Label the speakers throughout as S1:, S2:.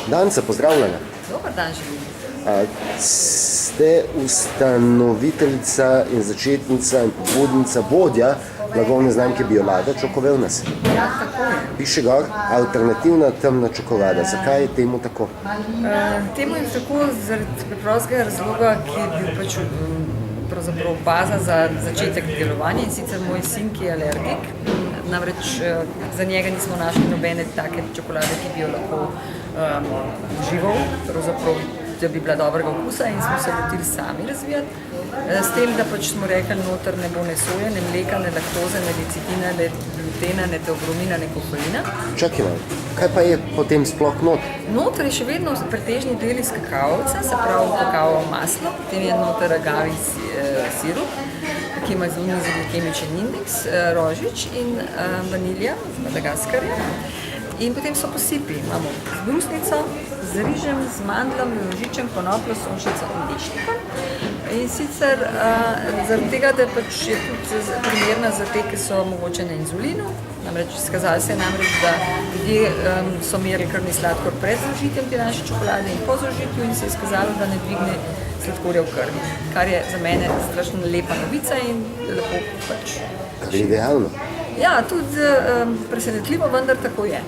S1: Danica, pozdravljena.
S2: Dobar dan želim.
S1: Ste ustanoviteljica in začetnica in pobudnica vodja blagovne znamke Biolada Choco Wellness.
S2: Ja, tako je.
S1: Piše gor alternativna temna čokolada. Zakaj je temu tako?
S2: Temu je tako zaradi preprostega razloga, ki je bil pač pravzaprav baza za začetek delovanja, in sicer moj sin, ki je alergik. Namreč za njega nismo našli nobene take čokolade, ki bi jo lahko užival, pravzaprav da bi bila dobrega okusa, in smo se lotili sami razvijati. S tem, da pač smo rekli, noter ne bo ne soje, ne mleka, ne laktoze, ne lecitina, ne glutena, ne teobromina, ne kofeina.
S1: Čakaj malo, kaj pa je potem sploh not?
S2: Noter je še vedno pretežni del iz kakavovca, se pravi kakavovo maslo, potem je noter agavi sirup, ki ima zelo nizek kemičen indeks, rožič in vanilja z Madagaskarja. In potem so posipi. Imamo z brusnico, z rižem, z mandlom, rožičem, konopljo, sončnico in dešnikom. In sicer zaradi tega, da pač je tudi primerna za te, ki so mogoče na inzulinu. Namreč izkazalo se je namreč, da ljudje so merili krvni sladkor pred zaužitjem te naše čokolade in po zaužitju, in se je izkazalo, da ne dvigne sladkorja v krvi. Kar je za mene strašno lepa novica in lepo pač.
S1: Kar je idealno.
S2: Ja, tudi presenetljivo, vendar tako je.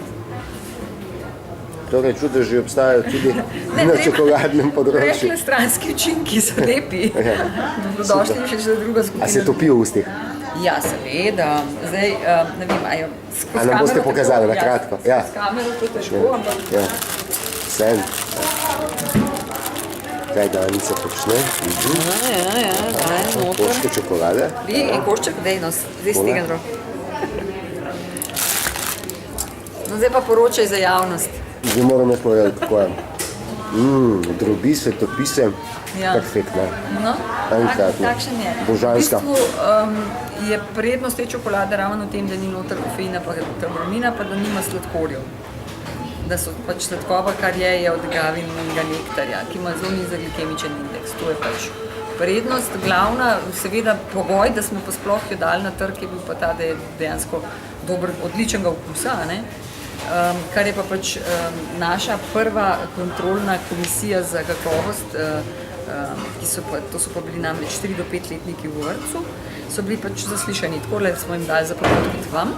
S1: Torej, čudeži obstajajo tudi na čokoladnem področju.
S2: Rekli stranski učinki so lepi. Dobrodošli še za druga skupina.
S1: A se topi v ustih?
S2: Ja, seveda. Zdaj, ne vem, a jo skozi kamero...
S1: A nam boste pokazali na kratko? Ja.
S2: S kamero to težko, ampak...
S1: Ja, vsem. Kaj Danica počne?
S2: Ja, daj, noter.
S1: Koščke čokolade.
S2: Vi, in košček, dej nos, zdaj stigen rok. No, zdaj pa poročaj za javnost.
S1: Zdaj moram jaz povedati, kako je. Drobi, svetopise, perfektno.
S2: No,
S1: Enkratno.
S2: takšen je.
S1: Božanska.
S2: V bistvu je prednost te čokolade ravno v tem, da ni noter kofeina pa teobromina, pa da nima sladkorjev. Da so pač sladkoba, kar je od agavinega nektarja, ki ima zelo nizek glikemičen indeks. To je pač prednost. Glavna, seveda pogoj, da smo pa sploh jo dali na trg, je bil pa ta, da je dejansko dober, odličnega okusa, ne? Kar je pa pač naša prva kontrolna komisija za kakovost, to so pa bili namreč 4 do 5 letniki v vrtcu, so bili pač zaslišani, takole smo jim dali za podatkati vam.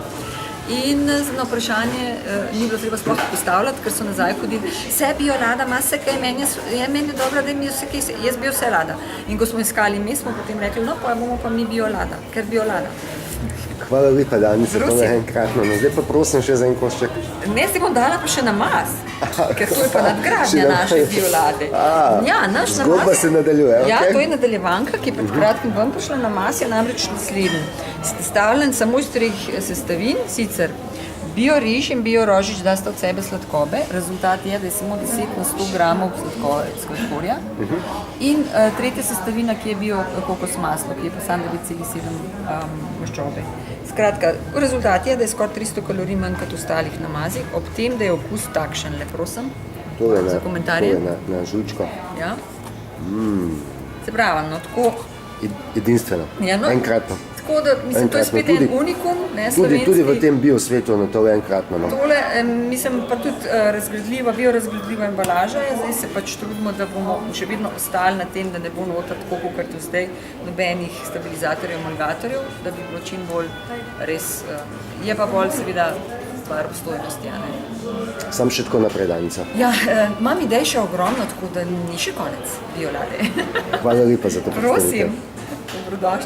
S2: In na vprašanje ni bilo treba sploh postavljati, ker so nazaj hodili, vse Biolada ima vse kaj, meni je dobro, da mi vse kaj, jaz bi vse rada. In ko smo iskali ime, smo potem rekli, no pa bomo pa mi Biolada, ker Biolada.
S1: Hvala lepa, Danica, to je enkratno. No, zdaj pa prosim še za en košček.
S2: Ne, si bom dala pa še namaz, ker to je pa nadgradnja naše Biolade. Ja, naš namaz.
S1: Zgodba se nadaljuje, ok?
S2: Ja, to je nadaljevanka, ki je pred kratkim ven prišla. Namaz je namreč naslednji. Sestavljen samo iz 3 sestavin, sicer bioriž in biorožič dasta od sebe sladkobe. Rezultat je, da je samo 10 na 100 gramov sladkorja. In tretja sestavina, ki je biokokos maslo, ki je pa samo 9,7 maščobe. Skratka, rezultat je, da je skoraj 300 kalorij manj kot ostalih namazih, ob tem, da je okus takšen. Le prosim za komentarje.
S1: To je na žučko.
S2: Ja. Se pravi, no tako...
S1: Edinstveno, enkratno.
S2: Tako da, mislim, to je spet en unikum, ne, slovenski.
S1: Tudi v tem biosvetu, no, to je enkratno.
S2: Tole, mislim, pa tudi biorazgradljiva embalaža je, zdaj se pač trudimo, da bomo še vedno ostali na tem, da ne bo noter tako, kot je zdaj, nobenih stabilizatorjev, emulgatorjev, da bi bilo čim bolj res, je pa bolj seveda stvar obstojnosti, ja, ne.
S1: Sam še tako naprej, Danica.
S2: Ja, imam idej še ogromno, tako da ni še konec Biolade.
S1: Hvala lepa za to predstavitev.
S2: Prosim, dobrodošli.